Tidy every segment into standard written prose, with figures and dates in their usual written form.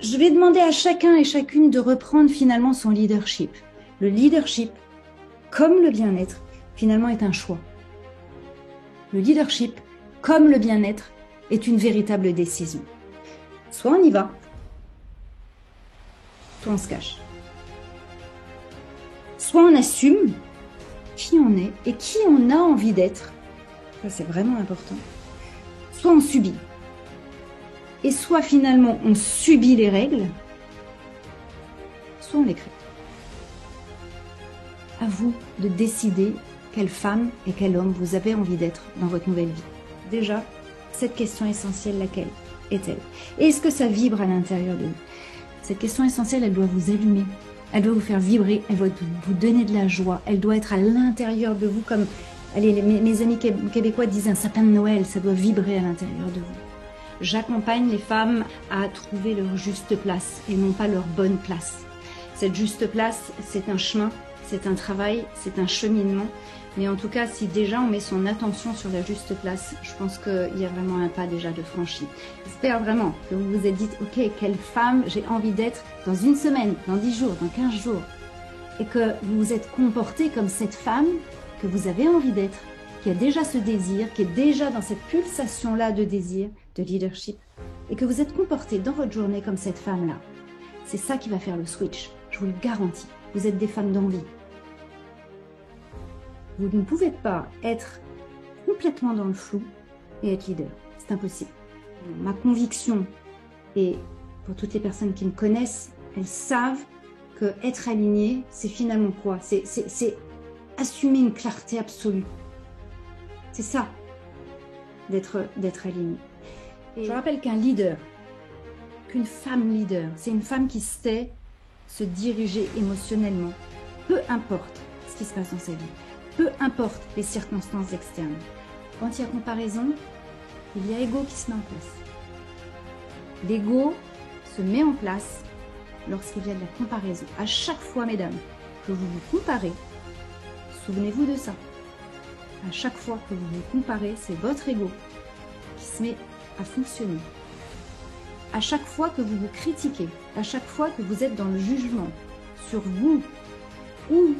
je vais demander à chacun et chacune de reprendre finalement son leadership. Le leadership, comme le bien-être, finalement est un choix. Le leadership, comme le bien-être, est une véritable décision. Soit on y va, soit on se cache. Soit on assume qui on est et qui on a envie d'être. Ça, c'est vraiment important. Soit on subit. Et soit finalement on subit les règles, soit on les crée. À vous de décider quelle femme et quel homme vous avez envie d'être dans votre nouvelle vie. Déjà, cette question essentielle, laquelle est-elle? Et est-ce que ça vibre à l'intérieur de vous? Cette question essentielle, elle doit vous allumer, elle doit vous faire vibrer, elle doit vous donner de la joie, elle doit être à l'intérieur de vous comme, allez, mes amis québécois disent un sapin de Noël, ça doit vibrer à l'intérieur de vous. J'accompagne les femmes à trouver leur juste place et non pas leur bonne place. Cette juste place, c'est un chemin, c'est un travail, c'est un cheminement. Mais en tout cas, si déjà on met son attention sur la juste place, je pense qu'il y a vraiment un pas déjà de franchi. J'espère vraiment que vous vous êtes dit, ok, quelle femme j'ai envie d'être dans une semaine, dans 10 jours, dans 15 jours. Et que vous vous êtes comporté comme cette femme que vous avez envie d'être, qui a déjà ce désir, qui est déjà dans cette pulsation-là de désir, de leadership, et que vous êtes comporté dans votre journée comme cette femme-là. C'est ça qui va faire le switch, je vous le garantis. Vous êtes des femmes d'envie. Vous ne pouvez pas être complètement dans le flou et être leader. C'est impossible. Ma conviction, et pour toutes les personnes qui me connaissent, elles savent que être aligné, c'est finalement quoi? C'est assumer une clarté absolue. C'est ça, d'être aligné. Et je rappelle qu'un leader, qu'une femme leader, c'est une femme qui sait se diriger émotionnellement, peu importe ce qui se passe dans sa vie. Peu importe les circonstances externes. Quand il y a comparaison, il y a ego qui se met en place. L'ego se met en place lorsqu'il y a de la comparaison. À chaque fois, mesdames, que vous vous comparez, souvenez-vous de ça. À chaque fois que vous vous comparez, c'est votre ego qui se met à fonctionner. À chaque fois que vous vous critiquez, à chaque fois que vous êtes dans le jugement sur vous ou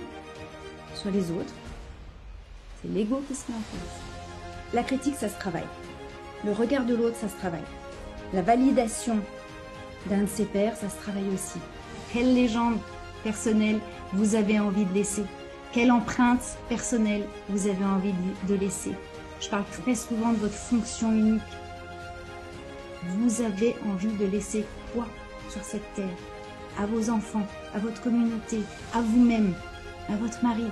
sur les autres, c'est l'ego qui se met en place. La critique, ça se travaille. Le regard de l'autre, ça se travaille. La validation d'un de ses pairs, ça se travaille aussi. Quelle légende personnelle vous avez envie de laisser? Quelle empreinte personnelle vous avez envie de laisser? Je parle très souvent de votre fonction unique. Vous avez envie de laisser quoi sur cette terre? À vos enfants, à votre communauté, à vous-même, à votre mari.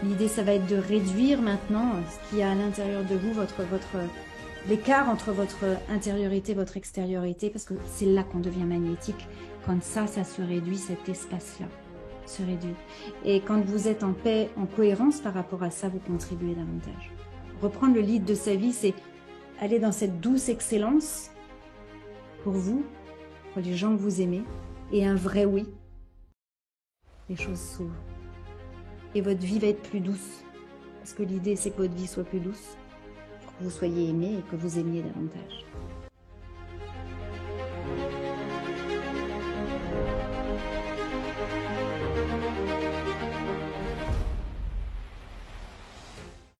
L'idée, ça va être de réduire maintenant ce qu'il y a à l'intérieur de vous, l'écart entre votre intériorité, votre extériorité, parce que c'est là qu'on devient magnétique. Quand ça se réduit, cet espace-là se réduit. Et quand vous êtes en paix, en cohérence par rapport à ça, vous contribuez davantage. Reprendre le lead de sa vie, c'est aller dans cette douce excellence pour vous, pour les gens que vous aimez, et un vrai oui. Les choses s'ouvrent. Et votre vie va être plus douce. Parce que l'idée, c'est que votre vie soit plus douce, pour que vous soyez aimé et que vous aimiez davantage.